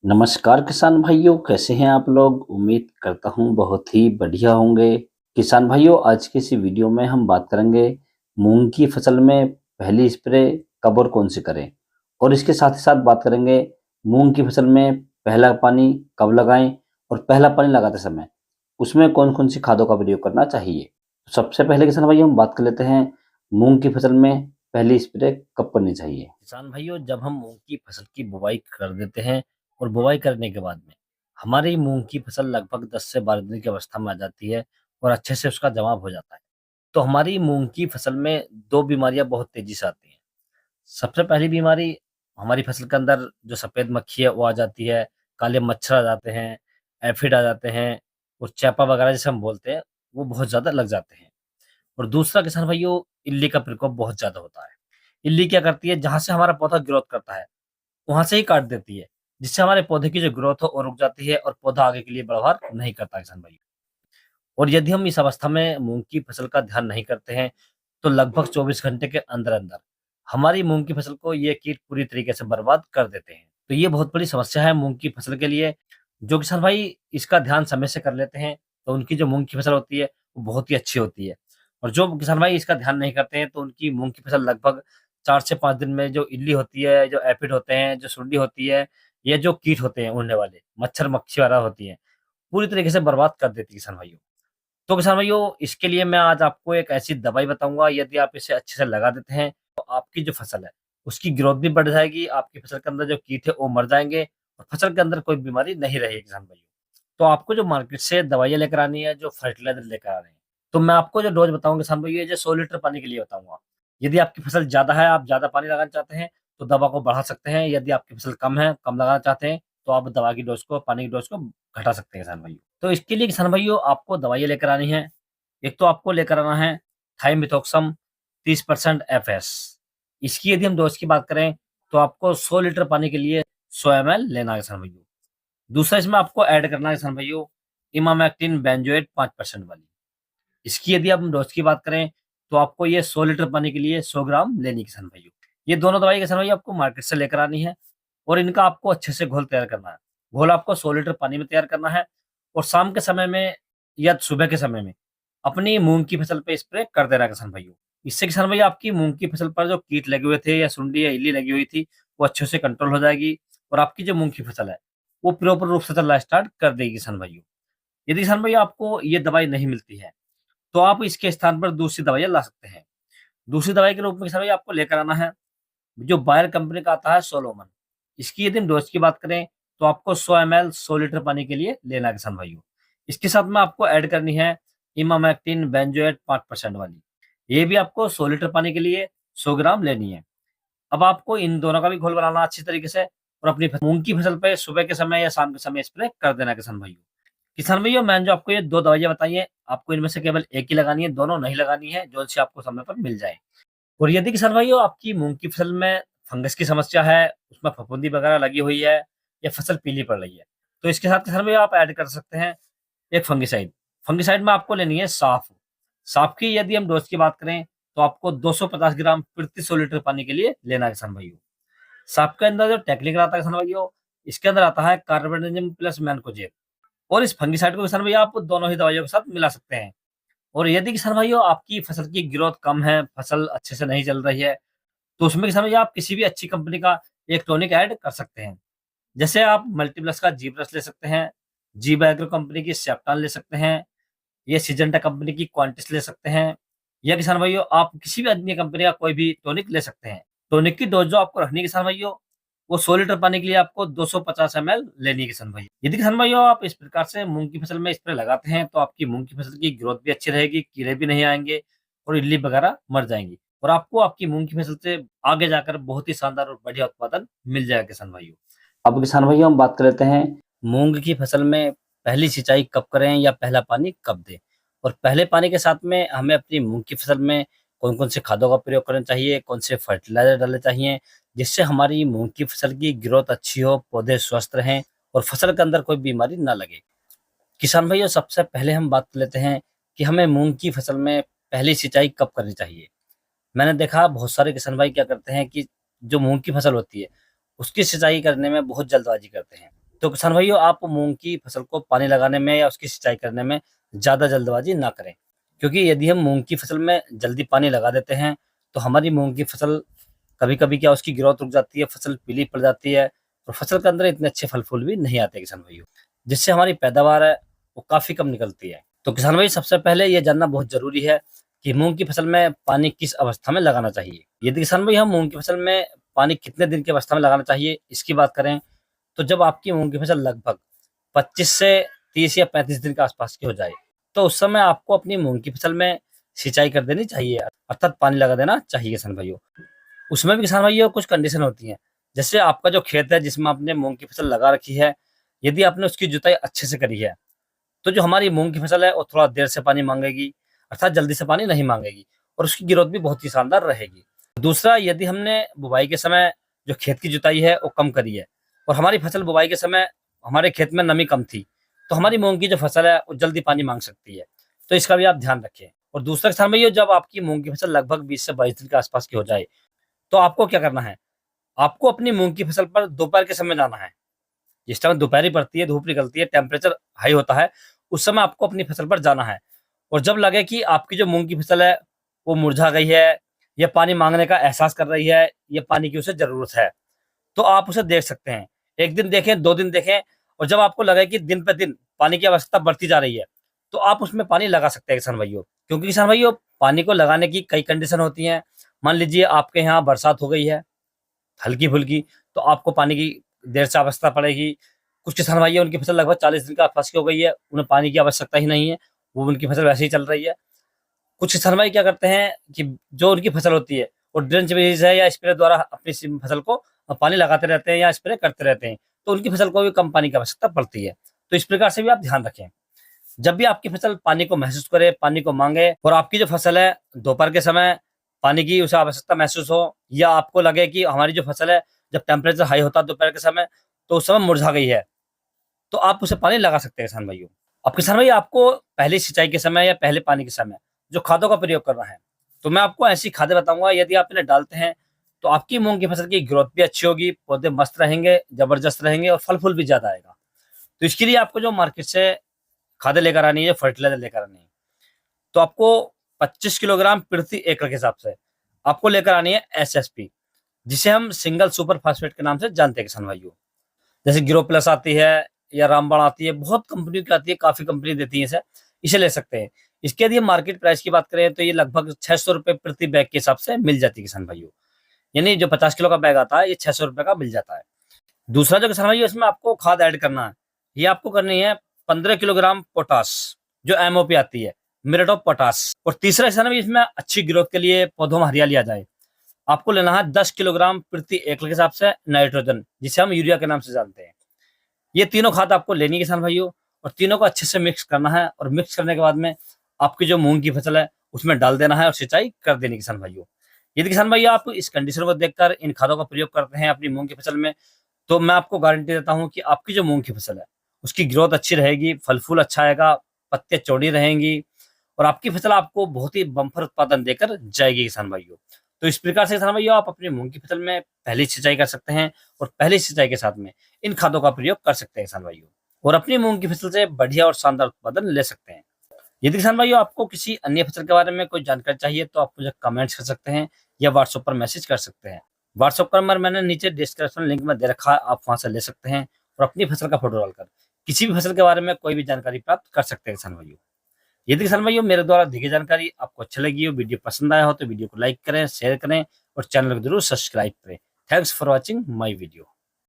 नमस्कार किसान भाइयों, कैसे हैं आप लोग? उम्मीद करता हूँ बहुत ही बढ़िया होंगे। किसान भाइयों, आज की इस वीडियो में हम बात करेंगे मूंग की फसल में पहली स्प्रे कब और कौन सी करें, और इसके साथ ही साथ बात करेंगे मूंग की फसल में पहला पानी कब लगाएं और पहला पानी लगाते समय उसमें कौन कौन सी खादों का प्रयोग करना चाहिए। तो सबसे पहले किसान भाइयों हम बात कर लेते हैं मूंग की फसल में पहली स्प्रे कब करनी चाहिए। किसान भाइयों, जब हम मूंग की फसल की बुवाई कर देते हैं और बुवाई करने के बाद में हमारी मूंग की फसल लगभग 10 से 12 दिन की अवस्था में आ जाती है और अच्छे से उसका जवाब हो जाता है, तो हमारी मूंग की फसल में दो बीमारियां बहुत तेजी से आती हैं। सबसे पहली बीमारी, हमारी फसल के अंदर जो सफेद मक्खी है वो आ जाती है, काले मच्छर आ जाते हैं, एफिड आ जाते हैं और चैपा वगैरह जैसे हम बोलते हैं, वो बहुत ज्यादा लग जाते हैं। और दूसरा किसान भाइयों, इल्ली का प्रकोप बहुत ज्यादा होता है। इल्ली क्या करती है, जहां से हमारा पौधा ग्रोथ करता है वहां से ही काट देती है, जिससे हमारे पौधे की जो ग्रोथ हो वो रुक जाती है और पौधा आगे के लिए बढ़वार नहीं करता किसान भाई। और यदि हम इस अवस्था में मूंग की फसल का ध्यान नहीं करते हैं तो लगभग 24 घंटे के अंदर अंदर हमारी मूंग की फसल को ये कीट पूरी तरीके से बर्बाद कर देते हैं। तो ये बहुत बड़ी समस्या है मूंग की फसल के लिए। जो किसान भाई इसका ध्यान समय से कर लेते हैं तो उनकी जो मूंग की फसल होती है वो बहुत ही अच्छी होती है। और जो किसान भाई इसका ध्यान नहीं करते हैं तो उनकी मूंग की फसल लगभग 4 से 5 दिन में जो इल्ली होती है, जो एफिड होते हैं, जो सुंडी होती है, ये जो कीट होते हैं उड़ने वाले मच्छर मक्खी वगैरह होती है, पूरी तरीके से बर्बाद कर देती है किसान भाइयों। तो किसान भाइयों, इसके लिए मैं आज आपको एक ऐसी दवाई बताऊँगा, यदि आप इसे अच्छे से लगा देते हैं, तो आपकी जो फसल है, उसकी ग्रोथ भी बढ़ जाएगी, आपकी फसल के अंदर जो कीट है, वो मर जाएँगे और फसल के अंदर कोई बीमारी नहीं रहेगी किसान भाइयों। तो आपको जो मार्केट से दवाइयाँ लेकर आनी है, जो फर्टिलाइज़र लेकर आने हैं, तो मैं आपको जो डोज़ बताऊँगा किसान भाइयों, ये जो 100 लीटर पानी के लिए बताऊँगा। यदि आपकी फसल ज़्यादा है, आप ज़्यादा पानी लगाना चाहते हैं, तो दवा को बढ़ा सकते हैं। यदि आपकी फसल कम है, कम लगाना चाहते हैं, तो आप दवा की डोज़ को, पानी की डोज़ को घटा सकते हैं किसान भाइयों। तो इसके लिए किसान भाइयों आपको दवाइयाँ लेकर आनी है। एक तो आपको लेकर आना है थाइमिथॉक्सम 30% एफएस। इसकी यदि हम डोज़ की बात करें तो आपको 100 लीटर पानी के लिए 100 एमएल लेना है किसान भाइयों। दूसरा इसमें आपको ऐड करना है किसान भाइयों इमामेक्टिन बेंजोएट 5% वाली। इसकी यदि हम डोज़ की बात करें तो आपको ये 100 लीटर पानी के लिए 100 ग्राम लेनी है किसान भाइयों। ये दोनों दवाई किसान भाइयों आपको मार्केट से लेकर आनी है और इनका आपको अच्छे से घोल तैयार करना है। घोल आपको 100 लीटर पानी में तैयार करना है और शाम के समय में या सुबह के समय में अपनी मूँग की फसल पे स्प्रे कर देना है किसान भाइयों। इससे किसान भाई आपकी मूँग की फसल पर जो कीट लगे हुए थे या सुंडी या इल्ली लगी हुई थी, वो अच्छे से कंट्रोल हो जाएगी और आपकी जो मूँग की फसल है, वो प्रॉपर रूप से चलना स्टार्ट कर देगी किसान भाइयों। यदि किसान भाई आपको ये दवाई नहीं मिलती है, तो आप इसके स्थान पर दूसरी दवाइयाँ ला सकते हैं। दूसरी दवाई के रूप में किसान भाई आपको लेकर आना है, जो बायर कंपनी का आता है सोलोमन। इसकी यदि हम डोज़ की बात करें, तो आपको 100 एमएल 100 लीटर पानी के लिए लेना है किसान भाइयों। इसके साथ में आपको ऐड करनी है इमामेक्टिन बेंजोएट 5% वाली। ये भी आपको 100 लीटर पानी के लिए 100 ग्राम लेनी है। अब आपको इन दोनों का भी घोल बनाना अच्छी तरीके से और अपनी मूँग की फसल पे सुबह के समय या शाम के समय स्प्रे कर देना है किसान भाइयों। किसान भैया, मैंने जो आपको ये 2 दवाइयाँ बताई हैं, आपको इनमें से केवल एक ही लगानी है, दोनों नहीं लगानी है, जो-सी आपको समय पर मिल जाए। और यदि किसान भाइयों आपकी मूँग की फसल में फंगस की समस्या है, उसमें फफूंदी वगैरह लगी हुई है या फसल पीली पड़ रही है, तो इसके साथ किसान भैया आप ऐड कर सकते हैं एक फंगिसाइड। फंगिसाइड में आपको लेनी है साफ। साफ की यदि हम डोज़ की बात करें, तो आपको 250 ग्राम प्रति 100 लीटर पानी के लिए लेना है किसान भाइयों। साफ के अंदर जो टेक्निकल आता है किसान भाइयों, इसके अंदर आता है कार्बेंडाजिम प्लस मैनकोजेब। और इस फंगिसाइड को किसान भैया आप दोनों ही दवाइयों के साथ मिला सकते हैं। और यदि किसान भाइयों आपकी फसल की ग्रोथ कम है, फसल अच्छे से नहीं चल रही है, तो उसमें किसान भैया आप किसी भी अच्छी कंपनी का एक टॉनिक ऐड कर सकते हैं। जैसे आप मल्टीप्लस का जी प्लस ले सकते हैं, जी बायोएग्रो कंपनी की सेप्टान ले सकते हैं, या सिजेंटा कंपनी की क्वांटिस ले सकते हैं, या किसान भाइयों आप किसी भी अन्य कंपनी का कोई भी टॉनिक ले सकते हैं। टॉनिक की डोज़ जो आपको रखनी है किसान भाइयों, वो 100 लीटर पानी के लिए आपको 250 एमएल लेनी है किसान भाइयों। यदि किसान भाइयों आप इस प्रकार से मूँग की फसल में स्प्रे लगाते हैं, तो आपकी मूँग की फसल की ग्रोथ भी अच्छी रहेगी, कीड़े भी नहीं आएँगे और इल्ली वगैरह मर जाएँगी। और आपको आपकी मूँग की फसल से आगे जाकर बहुत ही शानदार और बढ़िया उत्पादन मिल जाएगा किसान भाइयों। अब किसान भाइयों हम बात कर लेते हैं मूँग की फसल में पहली सिंचाई कब करें या पहला पानी कब दें? और पहले पानी के साथ में हमें अपनी मूँग की फसल में कौन-कौन से खादों का प्रयोग करना चाहिए, कौन से फर्टिलाइज़र डालने चाहिए, जिससे हमारी मूँग की फसल की ग्रोथ अच्छी हो, पौधे स्वस्थ रहें और फसल के अंदर कोई बीमारी ना लगे। किसान भाइयों, सबसे पहले हम बात कर लेते हैं कि हमें मूँग की फसल में पहली सिंचाई कब करनी चाहिए। मैंने देखा बहुत सारे किसान भाई क्या करते हैं कि जो मूँग की फसल होती है, उसकी सिंचाई करने में बहुत जल्दबाज़ी करते हैं। तो किसान भाइयों, आप मूंग की फसल को पानी लगाने में या उसकी सिंचाई करने में ज़्यादा जल्दबाजी ना करें, क्योंकि यदि हम मूंग की फसल में जल्दी पानी लगा देते हैं तो हमारी मूंग की फसल कभी-कभी क्या उसकी ग्रोथ रुक जाती है, फसल पीली पड़ जाती है और फसल के अंदर इतने अच्छे फल-फूल भी नहीं आते किसान भाइयों, जिससे हमारी पैदावार है वो काफ़ी कम निकलती है। तो किसान भाई, सबसे पहले ये जानना बहुत ज़रूरी है कि मूंग की फसल में पानी किस अवस्था में लगाना चाहिए। यदि किसान भाई हम मूंग की फसल में पानी कितने दिन की अवस्था में लगाना चाहिए इसकी बात करें, तो जब आपकी मूंग की फसल लगभग 25 से 30 या 35 दिन के आसपास की हो जाए, तो उस समय आपको अपनी मूंग की फसल में सिंचाई कर देनी चाहिए, अर्थात पानी लगा देना चाहिए किसान भाइयों। उसमें भी किसान भाइयों कुछ कंडीशन होती हैं। जैसे आपका जो खेत है जिसमें आपने मूंग की फसल लगा रखी है, यदि आपने उसकी जुताई अच्छे से करी है, तो जो हमारी मूंग की फसल है वो थोड़ा देर से पानी मांगेगी, अर्थात जल्दी से पानी नहीं मांगेगी और उसकी ग्रोथ भी बहुत ही शानदार रहेगी। दूसरा, यदि हमने बुवाई के समय जो खेत की जुताई है वो कम करी है और हमारी फसल बुवाई के समय हमारे खेत में नमी कम थी, तो हमारी मूंग की जो फसल है वो जल्दी पानी मांग सकती है, तो इसका भी आप ध्यान रखें। और दूसरा किसान भाइयों, जब आपकी मूंग की फसल लगभग 20 से 22 दिन के आसपास की हो जाए, तो आपको क्या करना है, आपको अपनी मूंग की फसल पर दोपहर के समय जाना है। जिस टाइम दोपहरी पड़ती है, धूप निकलती है, टेम्परेचर हाई होता है, उस समय आपको अपनी फसल पर जाना है और जब लगे कि आपकी जो मूंग की फसल है वो मुरझा गई है, या पानी मांगने का एहसास कर रही है, या पानी की उसे जरूरत है, तो आप उसे देख सकते हैं। 1 दिन देखें, 2 दिन देखें और जब आपको लगे कि दिन पे दिन पानी की आवश्यकता बढ़ती जा रही है, तो आप उसमें पानी लगा सकते हैं किसान भाइयों। क्योंकि किसान भाइयों, पानी को लगाने की कई कंडीशन होती हैं। मान लीजिए आपके यहाँ बरसात हो गई है हल्की-फुल्की, तो आपको पानी की देर से आवश्यकता पड़ेगी। कुछ किसान भाई हैं, उनकी फसल लगभग 40 दिन के आसपास की हो गई है, उन्हें पानी की आवश्यकता ही नहीं है, वो उनकी फसल वैसे ही चल रही है। कुछ किसान भाई क्या करते हैं कि जो उनकी फसल होती है, वो ड्रिंच बेसिस है या स्प्रे द्वारा अपनी फसल को पानी लगाते रहते हैं या स्प्रे करते रहते हैं, तो उनकी फसल को भी कम पानी की आवश्यकता पड़ती है। तो इस प्रकार से भी आप ध्यान रखें। जब भी आपकी फसल पानी को महसूस करे, पानी को मांगे और आपकी जो फसल है दोपहर के समय पानी की उसे आवश्यकता महसूस हो, या आपको लगे कि हमारी जो फसल है जब टेम्परेचर हाई होता है दोपहर के समय, तो उस समय मुरझा गई है, तो आप उसे पानी लगा सकते हैं किसान भाइयों। अब किसान भाई, आपको पहली सिंचाई के समय या पहले पानी के समय जो खादों का प्रयोग करना है, तो मैं आपको ऐसी खादें बताऊंगा, यदि आप इन्हें डालते हैं तो आपकी मूंग की फसल की ग्रोथ भी अच्छी होगी, पौधे मस्त रहेंगे, जबरदस्त रहेंगे और फल फूल भी ज्यादा आएगा। तो इसके लिए आपको जो मार्केट से खादें लेकर आनी है, फर्टिलाइजर लेकर आनी है, तो आपको 25 किलोग्राम प्रति एकड़ के हिसाब से आपको लेकर आनी है एसएसपी, जिसे हम सिंगल सुपर फास्फेट के नाम से जानते हैं किसान भाइयों। जैसे ग्रो प्लस आती है या रामबाण आती है, बहुत कंपनी की आती है, काफी कंपनी देती है इसे, इसे ले सकते हैं। इसके यदि हम मार्केट प्राइस की बात करें तो ये लगभग 600 रुपए प्रति बैग के हिसाब से मिल जाती है किसान भाइयों। यानी जो 50 किलो का बैग आता है ये 600 रुपए का मिल जाता है। दूसरा जो किसान भाइयों, इसमें आपको खाद ऐड करना है, ये आपको करनी है 15 किलोग्राम पोटास, जो एमओपी आती है, मिरेट ऑफ पोटास। और तीसरा किसान भाई, इसमें अच्छी ग्रोथ के लिए पौधों में हरियाली आ जाए, आपको लेना है 10 किलोग्राम प्रति एकड़ के हिसाब से नाइट्रोजन, जिसे हम यूरिया के नाम से जानते हैं। ये तीनों खाद आपको लेनी है किसान भाइयों और तीनों को अच्छे से मिक्स करना है और मिक्स करने के बाद में आपकी जो मूंग की फसल है उसमें डाल देना है और सिंचाई कर देनी किसान भाइयों। यदि किसान भाइयों आप इस कंडीशन को देखकर इन खादों का प्रयोग करते हैं अपनी मूंग की फसल में, तो मैं आपको गारंटी देता हूं कि आपकी जो मूंग की फसल है उसकी ग्रोथ अच्छी रहेगी, फल फूल अच्छा आएगा, पत्ते चौड़ी रहेंगी और आपकी फसल आपको बहुत ही बम्पर उत्पादन देकर जाएगी किसान भाइयों। तो इस प्रकार से किसान भाइयों, आप अपनी मूंग की फसल में पहली सिंचाई कर सकते हैं और पहली सिंचाई के साथ में इन खादों का प्रयोग कर सकते हैं किसान भाइयों, और अपनी मूंग की फसल से बढ़िया और शानदार उत्पादन ले सकते हैं। यदि किसान भाइयों आपको किसी अन्य फसल के बारे में कोई जानकारी चाहिए तो आप मुझे कमेंट्स कर सकते हैं या व्हाट्सएप पर मैसेज कर सकते हैं। व्हाट्सएप का नंबर मैंने नीचे डिस्क्रिप्शन लिंक में दे रखा है, आप वहां से ले सकते हैं और अपनी फसल का फोटो डालकर किसी भी फसल के बारे में कोई भी जानकारी प्राप्त कर सकते हैं किसान भाइयों। यदि किसान भाइयों मेरे द्वारा दी गई जानकारी आपको अच्छी लगी हो, वीडियो पसंद आया हो, तो वीडियो को लाइक करें, शेयर करें और चैनल को जरूर सब्सक्राइब करें। Thanks for watching my video.